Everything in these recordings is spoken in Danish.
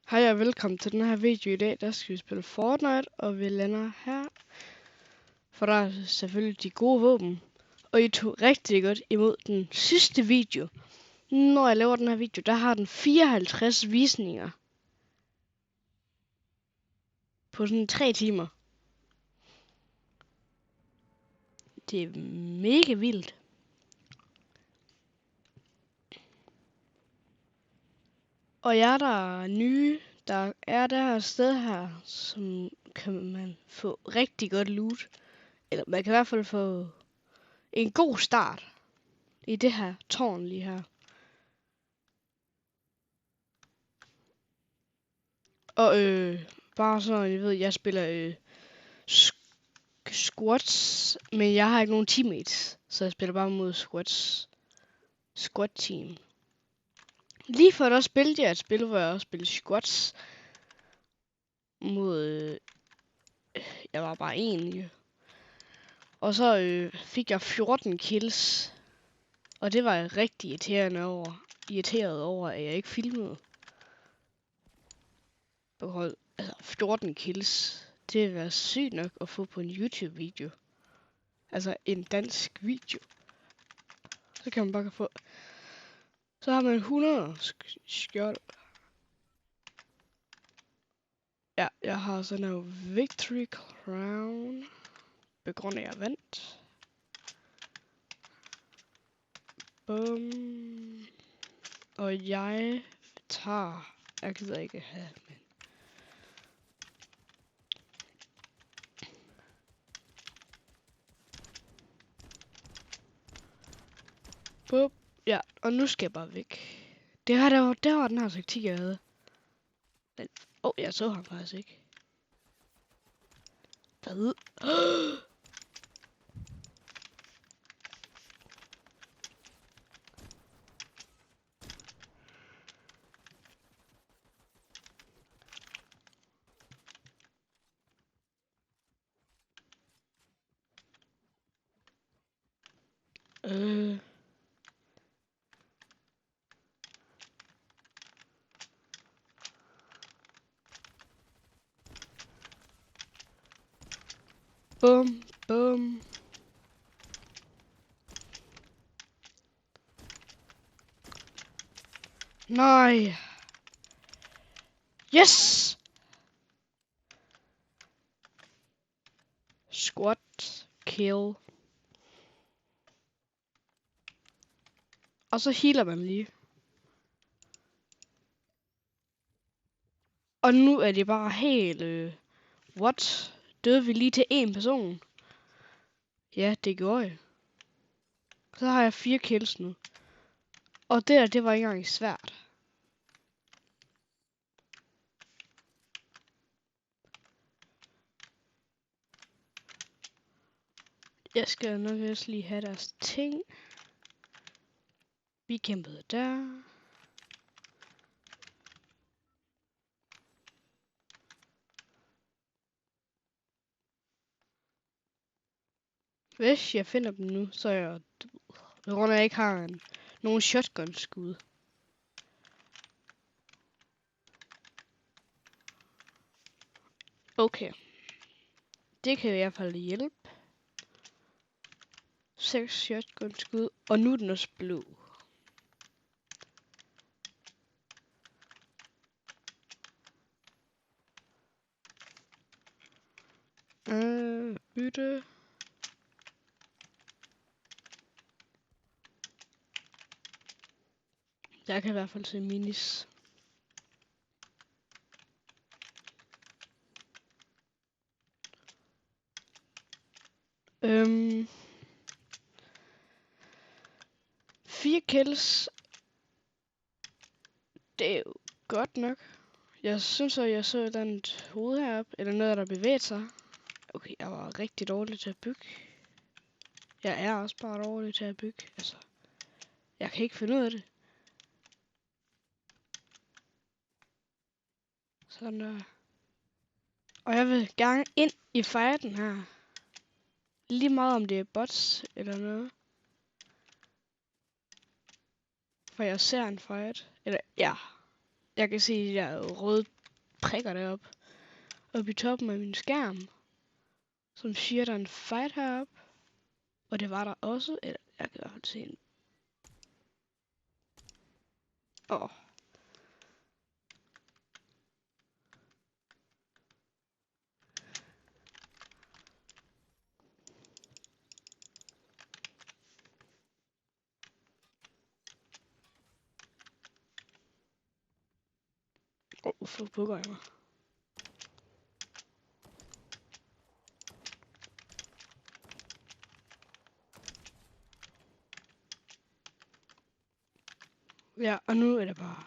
Hej og velkommen til den her video. I dag der skal vi spille Fortnite, og vi lander her. For der er selvfølgelig de gode våben. Og I tog rigtig godt imod den sidste video. Når jeg laver den her video, der har den 54 visninger. På sådan 3 timer. Det er mega vildt. Og jeg der er nye, der er der her sted her, som kan man få rigtig godt loot. Eller man kan i hvert fald få en god start i det her tårn lige her. Og bare så I ved, jeg spiller squats, men jeg har ikke nogen teammates, så jeg spiller bare mod squat team. Lige før der spillede jeg et spil, hvor jeg også spillede squats mod, jeg var bare en, og så fik jeg 14 kills, og det var jeg rigtig irriteret over, at jeg ikke filmede. Altså 14 kills, det vil være sygt nok at få på en YouTube-video. Altså en dansk video. Så kan man bare få. Så har man 100 skjold. Ja, jeg har sådan en Victory Crown. Begrundet jeg vandt. Bum. Og jeg tager. Jeg gider ikke have. Men bum. Ja, og nu skal jeg bare væk. Det her, der var den her taktik, jeg havde. Men, jeg så ham faktisk ikke. Hvad? Bum, bum. Nej. Yes! Squat, kill. Og så healer man lige. Og nu er det bare helt... what? Døde vi lige til én person? Ja, det gjorde jeg. Så har jeg 4 kills nu. Og det var ikke engang svært. Jeg skal nok også lige have deres ting. Vi kæmpede der. Hvis jeg finder dem nu, så er jeg... På grund af, at jeg ikke har nogen shotgun-skud. Okay. Det kan i hvert fald hjælpe. 6 shotgun-skud, og nu er den også blå. Bytte. Jeg kan i hvert fald se minis. Fire kills. Det er jo godt nok. Jeg synes, at jeg så et eller andet hoved heroppe, eller noget, der bevæger sig. Okay, jeg var rigtig dårlig til at bygge. Jeg er også bare dårlig til at bygge. Altså, jeg kan ikke finde ud af det. Sådan der. Og jeg vil gerne ind i fighten her. Lige meget om det er bots eller noget. For jeg ser en fight. Eller ja. Jeg kan se de der røde prikker deroppe. Oppe i toppen af min skærm. Som siger, der er en fight heroppe. Og det var der også. Eller, jeg kan i hvert fald se en. Åh. Hvorfor bukker jeg mig? Ja, og nu er det bare...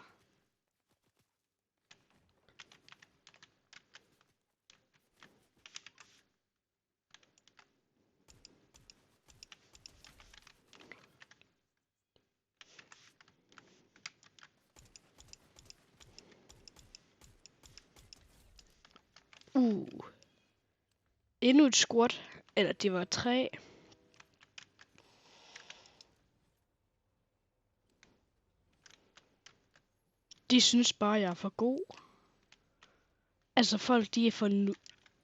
Endnu et squat. Eller det var 3. De synes bare, jeg er for god. Altså folk, de er for nu.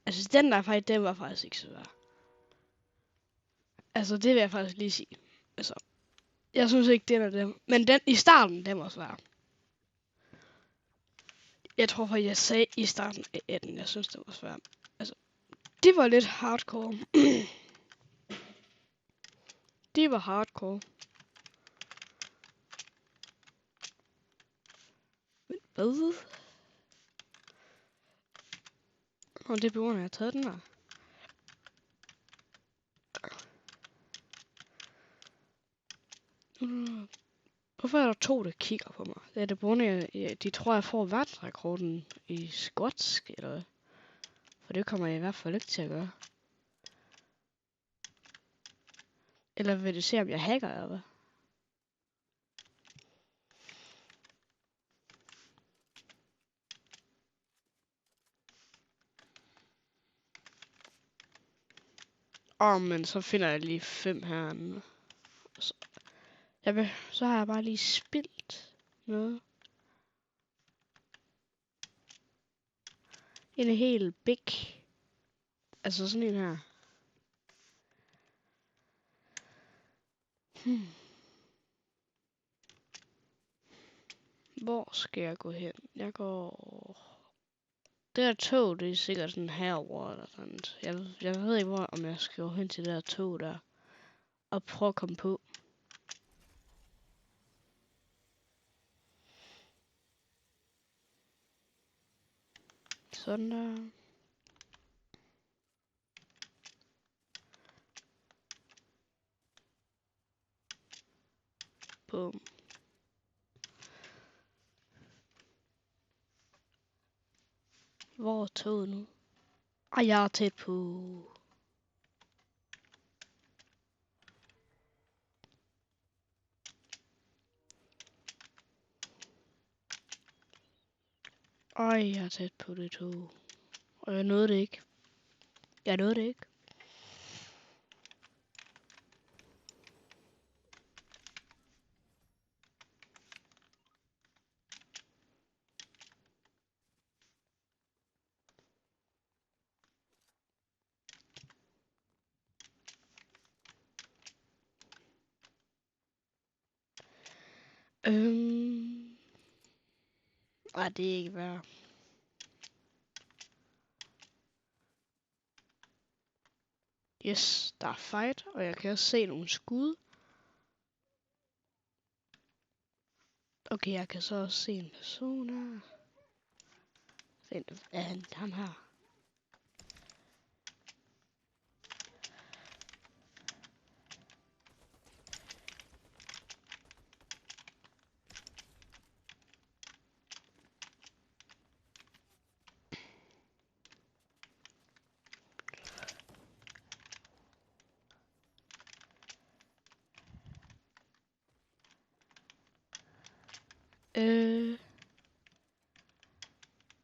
Altså den der fight, den var faktisk ikke så værd. Altså det vil jeg faktisk lige sige. Altså, jeg synes ikke, den er dem. Men den i starten, den var svær. Jeg tror faktisk, jeg sagde i starten af den, jeg synes, den var svær. Altså, det var lidt hardcore. Det var hardcore. Men hvad? Og det er på grund af, at jeg har taget den her. Hvorfor er der 2, der kigger på mig? Det er det på grund af, at de tror, jeg får verdensrekorden i skotsk, eller hvad? For det kommer jeg i hvert fald ikke til at gøre. Eller vil det se, om jeg hacker, eller hvad? Men så finder jeg lige 5 herinde. Så har jeg bare lige spildt noget. En helt big. Altså sådan en her. Hvor skal jeg gå hen? Jeg går... Det her tog, det er sikkert sådan herover eller sådan. Jeg ved ikke, om jeg skal gå hen til det her tog der. Og prøve at komme på. Sådan der. Bum. Hvor er toget nu? Jeg er tæt på. Jeg er tæt på det tog. Og jeg nåede det ikke. Jeg nåede det ikke. Det er ikke værd. Yes, der er fight, og jeg kan også se nogle skud. Okay, jeg kan så også se en person her. Den er ham her.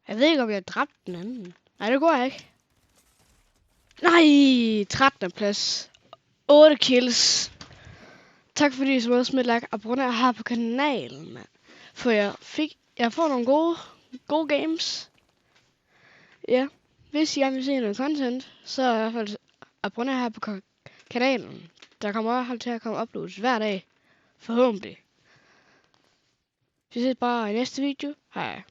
Jeg ved ikke, om jeg dræbte den anden. Nej, det går jeg ikke. Nej, 13. plads. 8 kills. Tak fordi I så meget smidt like og abonner her på kanalen, mand. For jeg får nogle gode games. Ja, hvis I gerne vil se noget content, så i hvert fald abonner her på kanalen. Der kommer til at komme uploads hver dag. Forhåbentlig. Vi ses bare i næste video. Hej.